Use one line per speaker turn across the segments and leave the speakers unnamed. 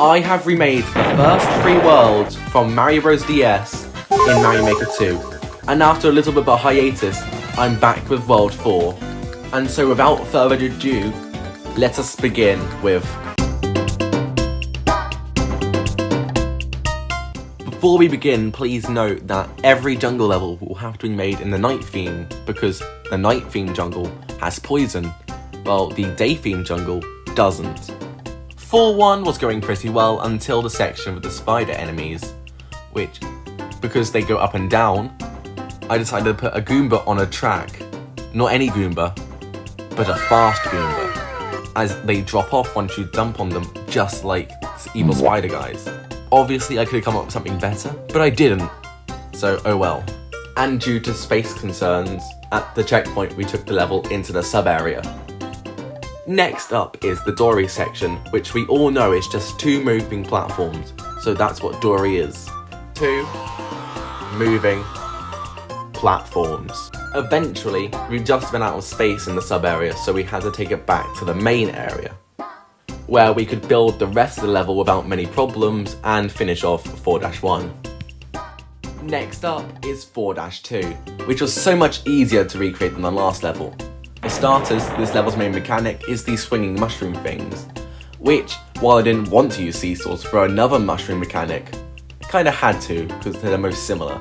I have remade the first 3 worlds from Mario Bros. DS in Mario Maker 2. And after a little bit of a hiatus, I'm back with World 4. And so without further ado, let us begin with... Before we begin, please note that every jungle level will have to be made in the night theme, because the night theme jungle has poison, while the day theme jungle doesn't. 4-1 was going pretty well until the section with the spider enemies, which, because they go up and down, I decided to put a Goomba on a track. Not any Goomba, but a fast Goomba, as they drop off once you jump on them, just like evil spider guys. Obviously I could have come up with something better, but I didn't, so oh well. And due to space concerns, at the checkpoint we took the level into the sub-area. Next up is the Dory section, which we all know is just 2 moving platforms, so that's what Dory is. 2 moving platforms. Eventually, we just ran out of space in the sub-area, so we had to take it back to the main area, where we could build the rest of the level without many problems and finish off 4-1. Next up is 4-2, which was so much easier to recreate than the last level. For starters, this level's main mechanic is these swinging mushroom things, which, while I didn't want to use seesaws for another mushroom mechanic, kinda had to, because they're the most similar.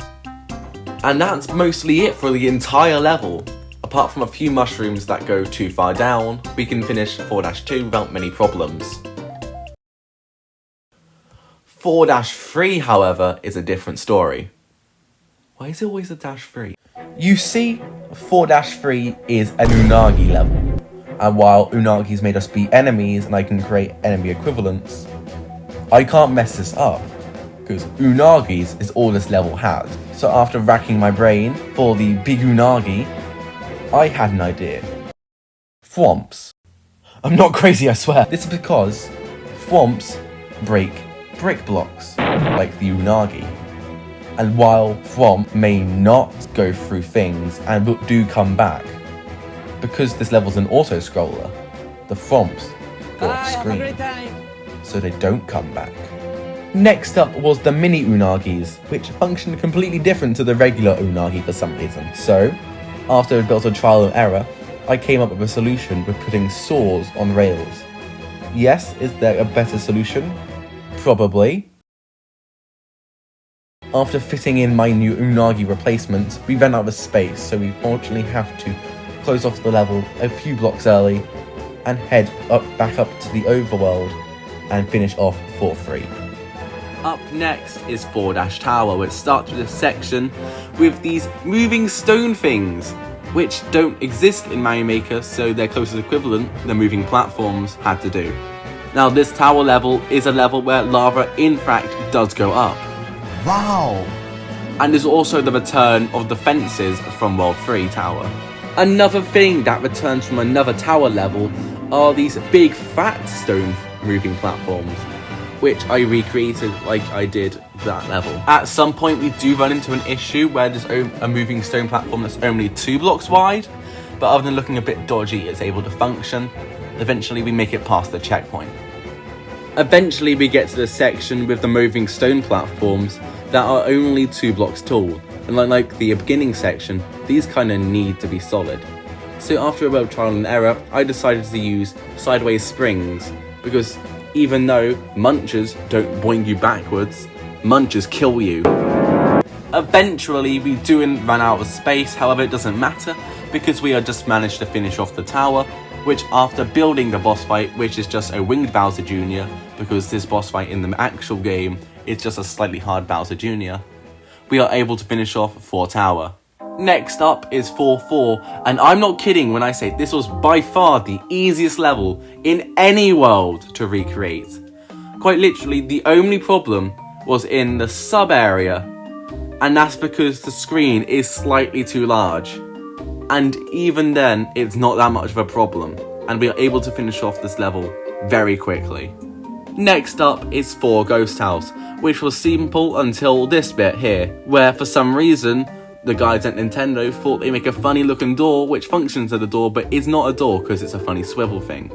And that's mostly it for the entire level. Apart from a few mushrooms that go too far down, we can finish 4-2 without many problems. 4-3, however, is a different story. Why is it always a -3? You see, 4-3 is an Unagi level, and while Unagi's made us beat enemies and I can create enemy equivalents, I can't mess this up, because Unagi's is all this level has. So after racking my brain for the big Unagi, I had an idea. Thwomps. I'm not crazy, I swear. This is because thwomps break brick blocks, like the Unagi. And while Thwomp may not go through things and do come back, because this level's an auto-scroller, the Thwomps go off screen, so they don't come back. Next up was the mini Unagis, which functioned completely different to the regular Unagi for some reason. So, after I built a trial and error, I came up with a solution with putting saws on rails. Yes, is there a better solution? Probably. After fitting in my new Unagi replacement, we ran out of space, so we fortunately have to close off the level a few blocks early and head back up to the overworld and finish off 4-3. Up next is 4-Tower, which starts with a section with these moving stone things, which don't exist in Mario Maker, so their closest equivalent, the moving platforms, had to do. Now this tower level is a level where lava in fact does go up. Wow! And there's also the return of the fences from World 3 Tower. Another thing that returns from another tower level are these big fat stone moving platforms, which I recreated like I did that level. At some point we do run into an issue where there's a moving stone platform that's only 2 blocks wide, but other than looking a bit dodgy, it's able to function. Eventually we make it past the checkpoint. Eventually we get to the section with the moving stone platforms that are only 2 blocks tall, and like the beginning section, these kinda need to be solid. So after a bit of trial and error, I decided to use sideways springs, because even though munchers don't boing you backwards, munchers kill you. Eventually we do run out of space, however it doesn't matter, because we have just managed to finish off the tower, which after building the boss fight, which is just a winged Bowser Jr., because this boss fight in the actual game is just a slightly hard Bowser Jr., we are able to finish off 4 Tower. Next up is 4-4, and I'm not kidding when I say this was by far the easiest level in any world to recreate. Quite literally, the only problem was in the sub-area, and that's because the screen is slightly too large. And even then, it's not that much of a problem, and we are able to finish off this level very quickly. Next up is 4 Ghost House, which was simple until this bit here, where for some reason, the guys at Nintendo thought they make a funny looking door which functions as a door but is not a door because it's a funny swivel thing.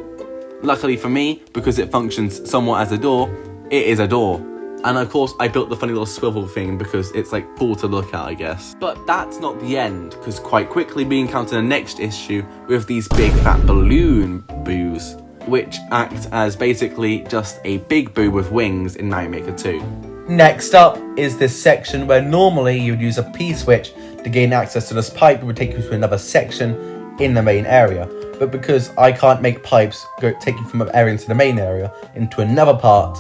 Luckily for me, because it functions somewhat as a door, it is a door. And of course, I built the funny little swivel thing because it's like cool to look at, I guess. But that's not the end, because quite quickly we encounter the next issue with these big fat balloon boos, which act as basically just a big boo with wings in Mario Maker 2. Next up is this section where normally you would use a P-switch to gain access to this pipe that would take you to another section in the main area. But because I can't make pipes take you from an area into the main area into another part,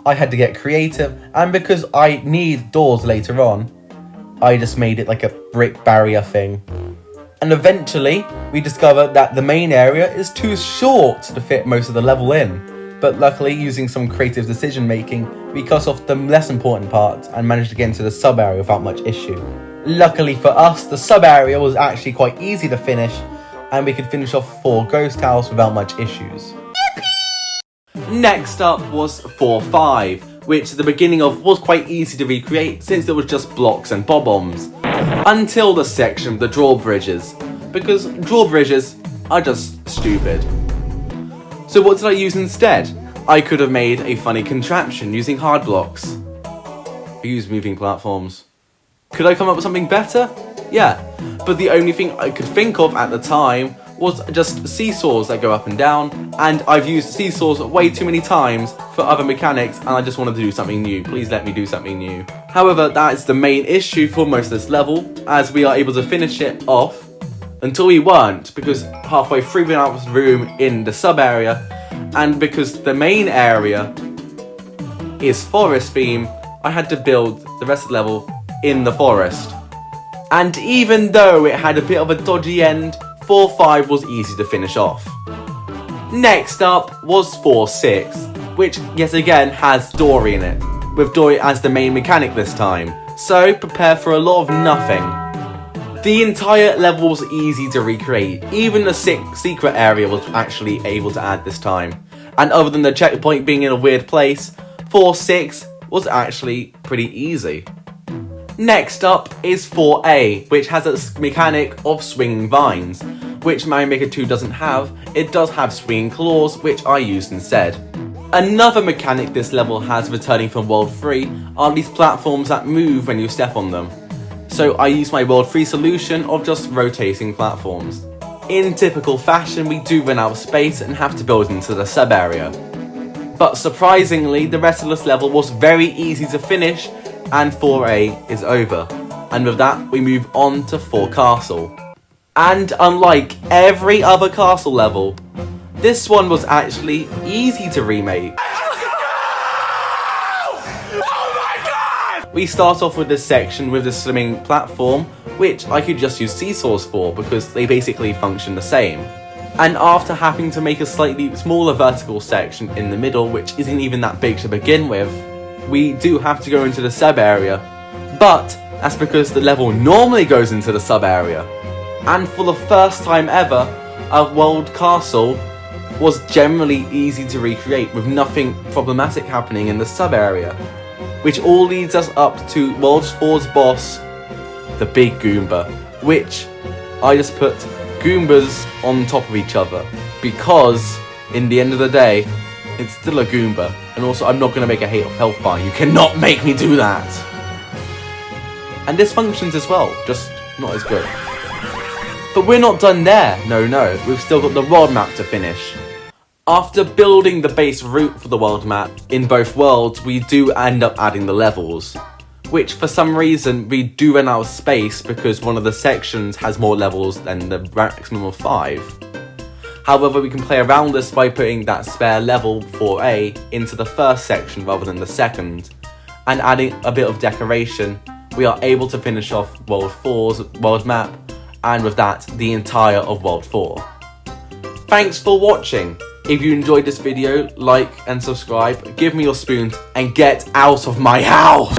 I had to get creative, and because I need doors later on, I just made it like a brick barrier thing. And eventually, we discovered that the main area is too short to fit most of the level in. But luckily, using some creative decision making, we cut off the less important parts and managed to get into the sub area without much issue. Luckily for us, the sub area was actually quite easy to finish, and we could finish off 4 ghost towers without much issues. Next up was 4-5, which at the beginning of was quite easy to recreate since it was just blocks and bob-ombs. Until the section of the drawbridges, because drawbridges are just stupid. So what did I use instead? I could have made a funny contraption using hard blocks. I used moving platforms. Could I come up with something better? Yeah, but the only thing I could think of at the time was just seesaws that go up and down, and I've used seesaws way too many times for other mechanics, and I just wanted to do something new. Please let me do something new. However, that is the main issue for most of this level, as we are able to finish it off until we weren't, because halfway through we ran out of room in the sub area, and because the main area is forest theme, I had to build the rest of the level in the forest. And even though it had a bit of a dodgy end, 4-5 was easy to finish off. Next up was 4-6, which yet again has Dory in it, with Dory as the main mechanic this time, so prepare for a lot of nothing. The entire level was easy to recreate, even the secret area was actually able to add this time, and other than the checkpoint being in a weird place, 4-6 was actually pretty easy. Next up is 4A, which has a mechanic of swinging vines, which Mario Maker 2 doesn't have. It does have swinging claws, which I used instead. Another mechanic this level has returning from World 3 are these platforms that move when you step on them. So I used my World 3 solution of just rotating platforms. In typical fashion, we do run out of space and have to build into the sub area. But surprisingly, the rest of this level was very easy to finish, and 4A is over. And with that, we move on to 4 Castle. And unlike every other castle level, this one was actually easy to remake. Oh my god! We start off with this section with the swimming platform, which I could just use seesaws for because they basically function the same. And after having to make a slightly smaller vertical section in the middle, which isn't even that big to begin with, we do have to go into the sub area, but that's because the level normally goes into the sub area. And for the first time ever, a world castle was generally easy to recreate with nothing problematic happening in the sub area, which all leads us up to World 4's boss, the Big Goomba, which I just put Goombas on top of each other because in the end of the day, it's still a Goomba. And also, I'm not going to make a health bar. You cannot make me do that. And this functions as well, just not as good. But we're not done there. No, we've still got the world map to finish. After building the base route for the world map in both worlds, we do end up adding the levels, which for some reason we do run out of space because one of the sections has more levels than the maximum of 5. However, we can play around this by putting that spare level 4A into the first section rather than the second, and adding a bit of decoration, we are able to finish off World 4's world map, and with that, the entire of World 4. Thanks for watching. If you enjoyed this video, like and subscribe, give me your spoon, and get out of my house!